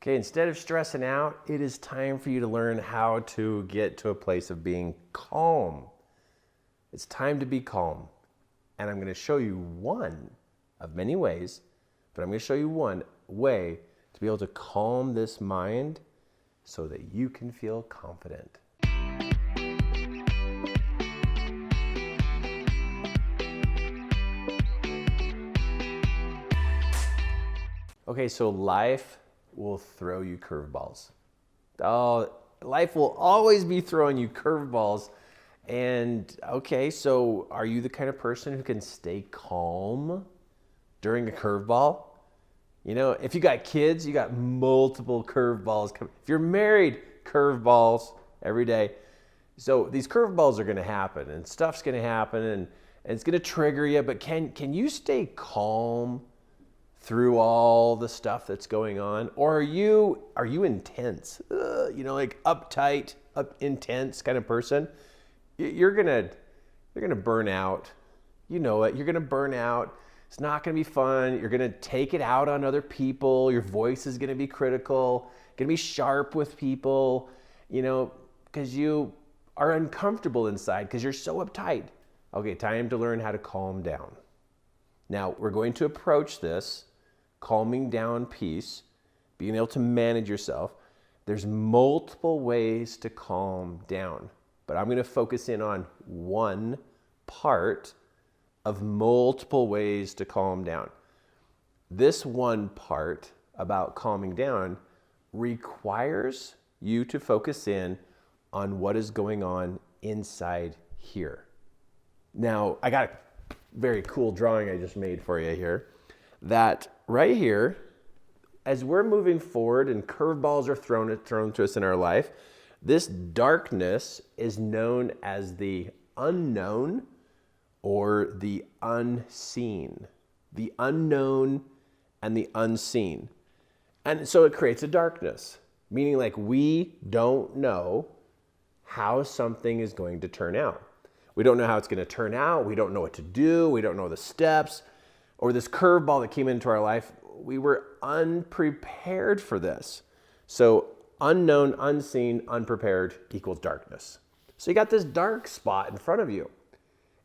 Okay, instead of stressing out, it is time for you to learn how to get to a place of being calm. It's time to be calm. And I'm going to show you one of many ways, but I'm going to show you one way to be able to calm this mind so that you can feel confident. Okay, so life will throw you curveballs. Oh, life will always be throwing you curveballs. And okay, so are you the kind of person who can stay calm during a curveball? You know, if you got kids, you got multiple curveballs coming. If you're married, curveballs every day. So these curveballs are going to happen and stuff's going to happen and it's going to trigger you, but can you stay calm through all the stuff that's going on? Or are you intense? Like uptight, intense kind of person? You're gonna burn out. You know it. You're gonna burn out. It's not gonna be fun. You're gonna take it out on other people. Your voice is gonna be critical. Gonna be sharp with people. Because you are uncomfortable inside because you're so uptight. Okay, time to learn how to calm down. Now we're going to approach this calming down piece, being able to manage yourself. There's multiple ways to calm down, but I'm going to focus in on one part of multiple ways to calm down. This one part about calming down requires you to focus in on what is going on inside here. Now, I got a very cool drawing I just made for you here. That right here, as we're moving forward and curveballs are thrown to us in our life, this darkness is known as the unknown or the unseen. The unknown and the unseen. And so it creates a darkness, meaning like we don't know how something is going to turn out. We don't know how it's going to turn out. We don't know what to do. We don't know the steps. Or this curveball that came into our life, we were unprepared for this. So unknown, unseen, unprepared equals darkness. So you got this dark spot in front of you.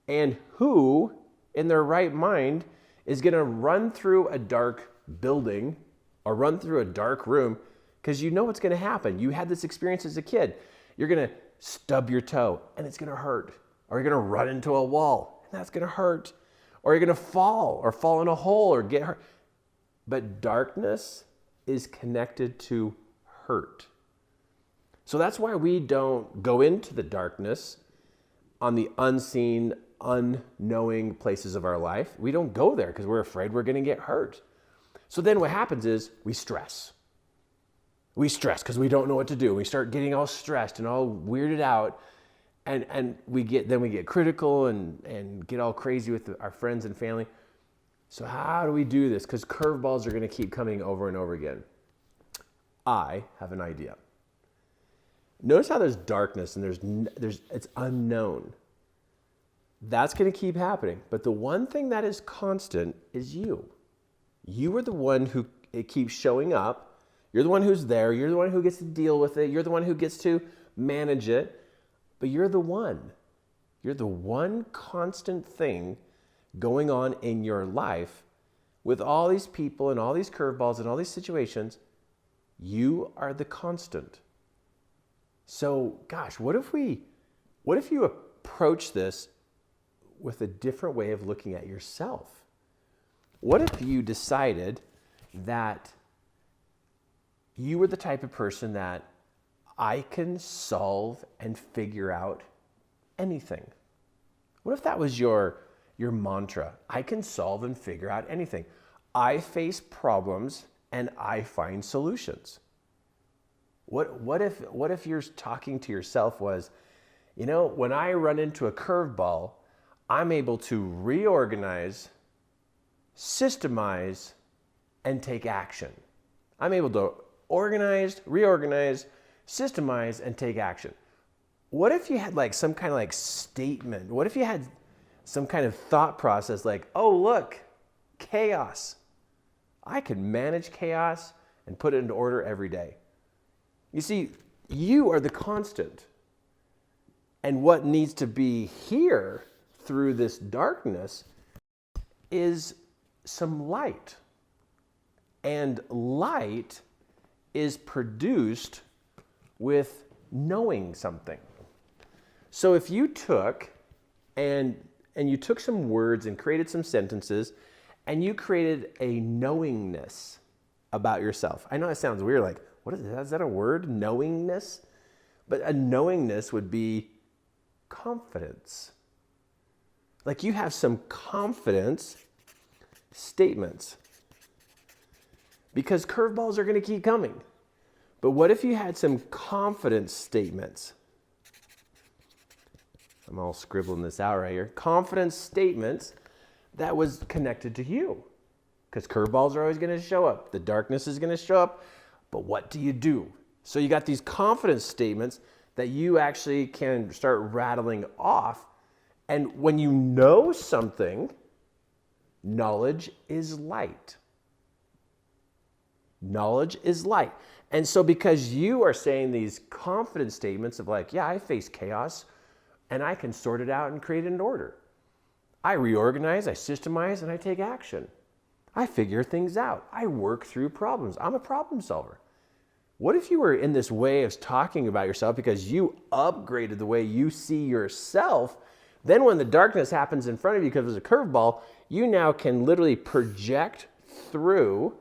And who in their right mind is going to run through a dark building or run through a dark room because you know what's going to happen. You had this experience as a kid. You're going to stub your toe and it's going to hurt. Or you're going to run into a wall and that's going to hurt. Or you're going to fall in a hole or get hurt. But darkness is connected to hurt. So that's why we don't go into the darkness on the unseen, unknowing places of our life. We don't go there because we're afraid we're going to get hurt. So then what happens is we stress. We stress because we don't know what to do. We start getting all stressed and all weirded out. And we get critical and get all crazy with our friends and family. So how do we do this? Because curveballs are going to keep coming over and over again. I have an idea. Notice how there's darkness and it's unknown. That's going to keep happening. But the one thing that is constant is you. You are the one who it keeps showing up. You're the one who's there. You're the one who gets to deal with it. You're the one who gets to manage it. But you're the one. You're the one constant thing going on in your life with all these people and all these curveballs and all these situations. You are the constant. So, gosh, what if you approach this with a different way of looking at yourself? What if you decided that you were the type of person that I can solve and figure out anything? What if that was your mantra? I can solve and figure out anything. I face problems and I find solutions. What if you're talking to yourself was, when I run into a curveball, I'm able to reorganize, systemize, and take action. I'm able to organize, reorganize, systemize, and take action. What if you had like some kind of like statement? What if you had some kind of thought process like, oh, look, chaos. I can manage chaos and put it into order every day. You see, you are the constant. And what needs to be here through this darkness is some light. And light is produced with knowing something. So if you took and you took some words and created some sentences and you created a knowingness about yourself. I know it sounds weird, like, what is that? Is that a word? Knowingness? But a knowingness would be confidence. Like you have some confidence statements. Because curveballs are going to keep coming. But what if you had some confidence statements? I'm all scribbling this out right here. Confidence statements that was connected to you. Because curveballs are always going to show up. The darkness is going to show up. But what do you do? So you got these confidence statements that you actually can start rattling off. And when you know something, knowledge is light. Knowledge is light. And so because you are saying these confidence statements of like, yeah, I face chaos and I can sort it out and create an order. I reorganize, I systemize, and I take action. I figure things out. I work through problems. I'm a problem solver. What if you were in this way of talking about yourself because you upgraded the way you see yourself? Then when the darkness happens in front of you because there's a curveball, you now can literally project through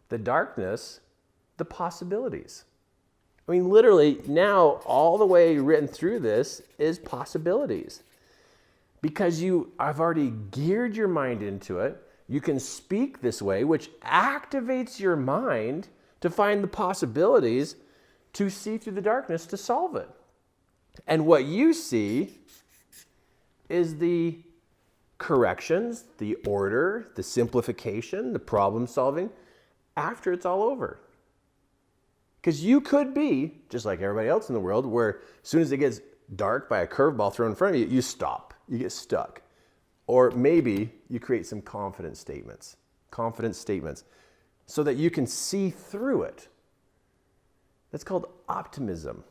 the darkness the possibilities. I mean, literally now all the way written through this is possibilities. Because you have already geared your mind into it, you can speak this way, which activates your mind to find the possibilities to see through the darkness to solve it. And what you see is the corrections, the order, the simplification, the problem solving after it's all over. Because you could be, just like everybody else in the world, where as soon as it gets dark by a curveball thrown in front of you, you stop, you get stuck. Or maybe you create some confidence statements so that you can see through it. That's called optimism.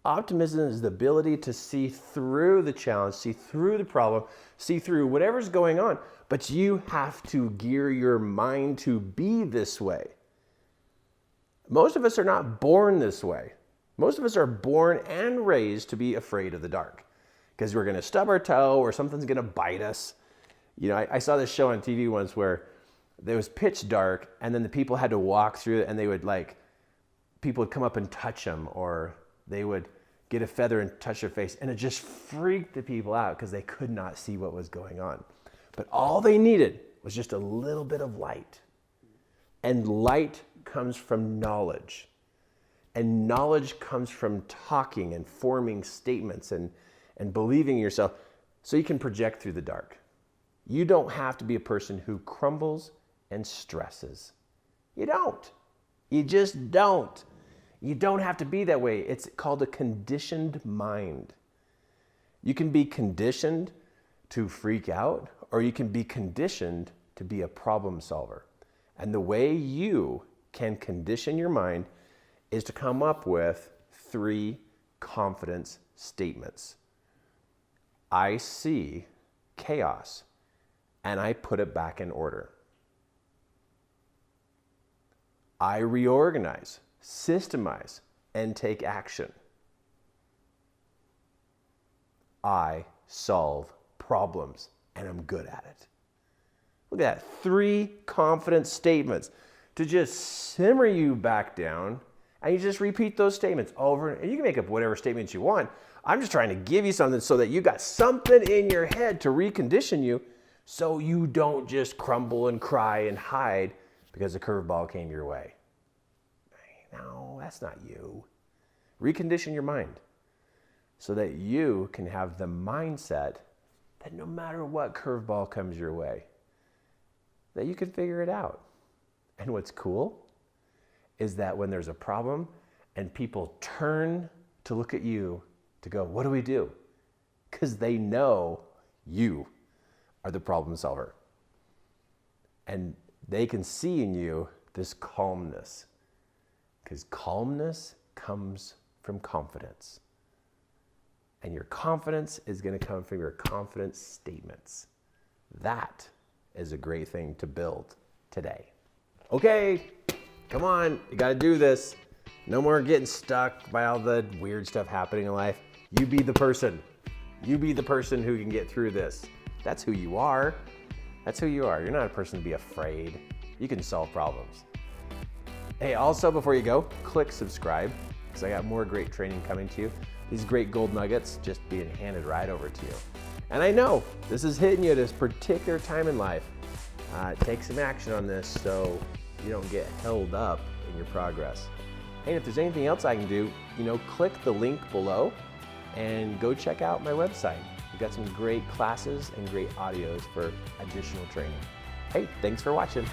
Optimism is the ability to see through the challenge, see through the problem, see through whatever's going on. But you have to gear your mind to be this way. Most of us are not born this way. Most of us are born and raised to be afraid of the dark because we're going to stub our toe or something's going to bite us. You know, I saw this show on TV once where there was pitch dark and then the people had to walk through it and they would people would come up and touch them or they would get a feather and touch their face and it just freaked the people out because they could not see what was going on. But all they needed was just a little bit of light. And light comes from knowledge. And knowledge comes from talking and forming statements and believing in yourself so you can project through the dark. You don't have to be a person who crumbles and stresses. You don't. You just don't. You don't have to be that way. It's called a conditioned mind. You can be conditioned to freak out, or you can be conditioned to be a problem solver. And the way you can condition your mind is to come up with 3 confidence statements. I see chaos and I put it back in order. I reorganize, systemize, and take action. I solve problems and I'm good at it. Look at that, 3 confidence statements to just simmer you back down, and you just repeat those statements over, and you can make up whatever statements you want. I'm just trying to give you something so that you got something in your head to recondition you so you don't just crumble and cry and hide because a curveball came your way. No, that's not you. Recondition your mind so that you can have the mindset that no matter what curveball comes your way, that you can figure it out. And what's cool is that when there's a problem and people turn to look at you to go, what do we do? Because they know you are the problem solver. And they can see in you this calmness, because calmness comes from confidence. And your confidence is going to come from your confidence statements. That is a great thing to build today. Okay, come on, you got to do this. No more getting stuck by all the weird stuff happening in life. You be the person. You be the person who can get through this. That's who you are. That's who you are. You're not a person to be afraid. You can solve problems. Hey, also before you go, click subscribe, because I got more great training coming to you. These great gold nuggets just being handed right over to you. And I know this is hitting you at this particular time in life. Take some action on this so you don't get held up in your progress. Hey, if there's anything else I can do, click the link below and go check out my website. We've got some great classes and great audios for additional training. Hey, thanks for watching.